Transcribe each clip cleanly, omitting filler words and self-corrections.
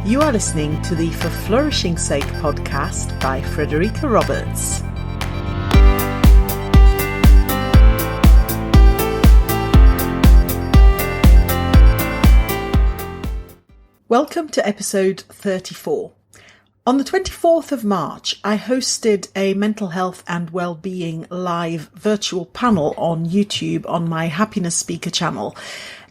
You are listening to the For Flourishing's Sake podcast by Frederica Roberts. Welcome to episode 34. On the 24th of March, I hosted a mental health and wellbeing live virtual panel on YouTube on my Happiness Speaker channel.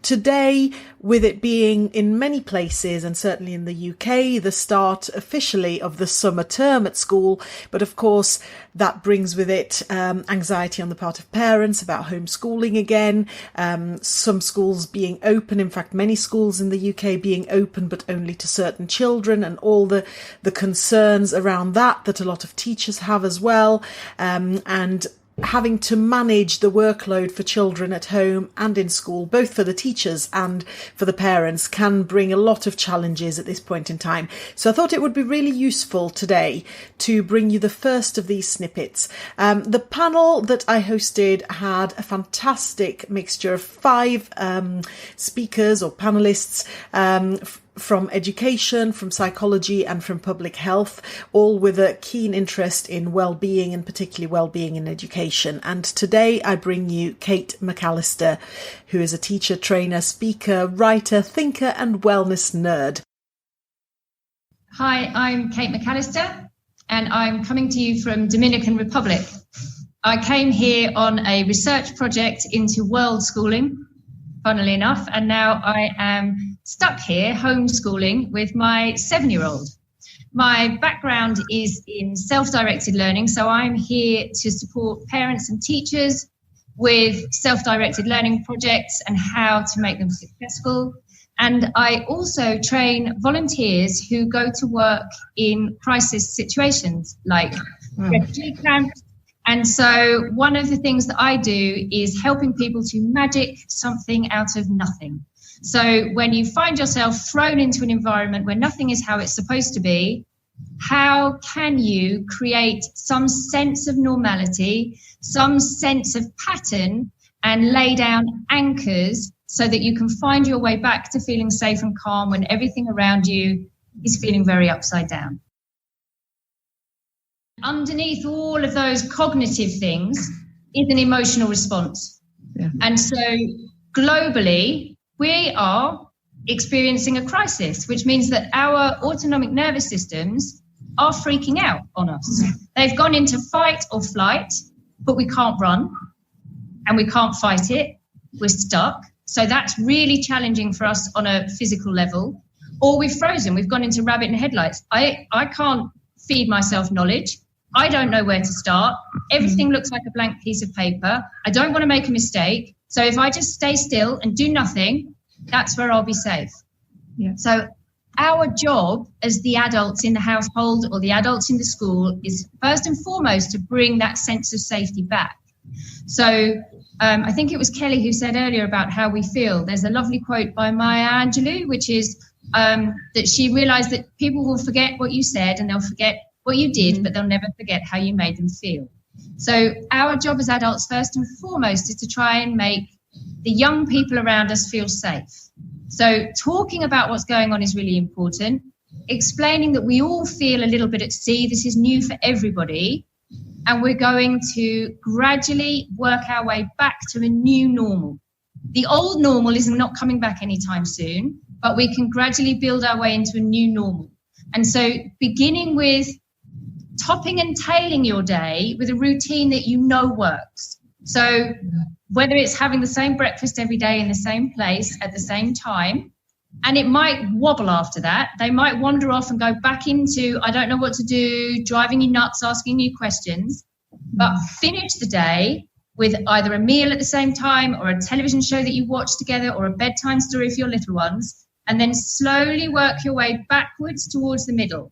Today, with it being in many places and certainly in the UK, the start officially of the summer term at school, but of course that brings with it anxiety on the part of parents about homeschooling again, some schools being open, in fact many schools in the UK being open but only to certain children, and all the concerns around that a lot of teachers have as well, and having to manage the workload for children at home and in school, both for the teachers and for the parents, can bring a lot of challenges at this point in time. So I thought it would be really useful today to bring you the first of these snippets. The panel that I hosted had a fantastic mixture of 5 speakers or panelists from education, from psychology and from public health, all with a keen interest in well-being and particularly well-being in education. And today I bring you Kate McAllister, who is a teacher, trainer, speaker, writer, thinker and wellness nerd. Hi, I'm Kate McAllister and I'm coming to you from Dominican Republic. I came here on a research project into world schooling, funnily enough, and now I am stuck here homeschooling with my 7-year-old. My background is in self-directed learning, so I'm here to support parents and teachers with self-directed learning projects and how to make them successful. And I also train volunteers who go to work in crisis situations like refugee camps. And so one of the things that I do is helping people to magic something out of nothing. So when you find yourself thrown into an environment where nothing is how it's supposed to be, how can you create some sense of normality, some sense of pattern, and lay down anchors so that you can find your way back to feeling safe and calm when everything around you is feeling very upside down? Underneath all of those cognitive things is an emotional response. Yeah. And so globally, we are experiencing a crisis, which means that our autonomic nervous systems are freaking out on us. They've gone into fight or flight, but we can't run and we can't fight it. We're stuck. So that's really challenging for us on a physical level. Or we've frozen. We've gone into rabbit in the headlights. I can't feed myself knowledge. I don't know where to start. Everything looks like a blank piece of paper. I don't want to make a mistake. So if I just stay still and do nothing, that's where I'll be safe. Yeah. So our job as the adults in the household or the adults in the school is first and foremost to bring that sense of safety back. So I think it was Kelly who said earlier about how we feel. There's a lovely quote by Maya Angelou, which is that she realized that people will forget what you said and they'll forget what you did, but they'll never forget how you made them feel. So our job as adults, first and foremost, is to try and make the young people around us feel safe. So talking about what's going on is really important. Explaining that we all feel a little bit at sea. This is new for everybody. And we're going to gradually work our way back to a new normal. The old normal is not coming back anytime soon, but we can gradually build our way into a new normal. And so beginning with topping and tailing your day with a routine that you know works. So whether it's having the same breakfast every day in the same place at the same time, and it might wobble after that. They might wander off and go back into, I don't know what to do, driving you nuts, asking you questions, but finish the day with either a meal at the same time or a television show that you watch together or a bedtime story for your little ones, and then slowly work your way backwards towards the middle.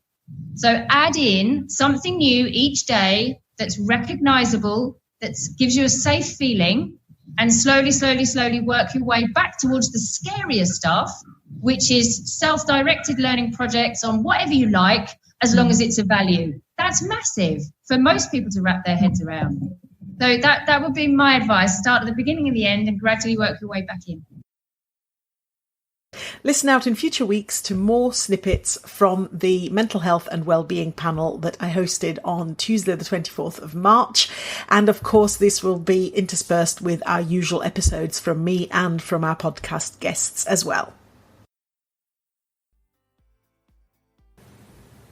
So add in something new each day that's recognizable, that gives you a safe feeling, and slowly work your way back towards the scarier stuff, which is self-directed learning projects on whatever you like, as long as it's of value. That's massive for most people to wrap their heads around. So that would be my advice. Start at the beginning and the end and gradually work your way back in. Listen out in future weeks to more snippets from the mental health and wellbeing panel that I hosted on Tuesday, the 24th of March. And of course, this will be interspersed with our usual episodes from me and from our podcast guests as well.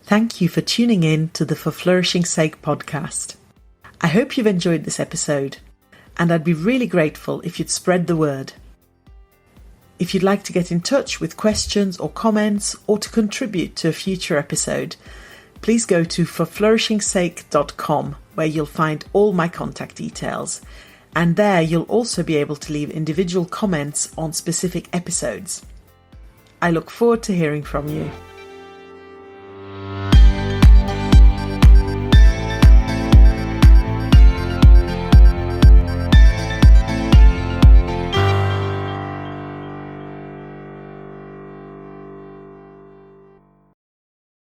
Thank you for tuning in to the For Flourishing's Sake podcast. I hope you've enjoyed this episode, and I'd be really grateful if you'd spread the word. If you'd like to get in touch with questions or comments or to contribute to a future episode, please go to forflourishingsake.com, where you'll find all my contact details. And there you'll also be able to leave individual comments on specific episodes. I look forward to hearing from you.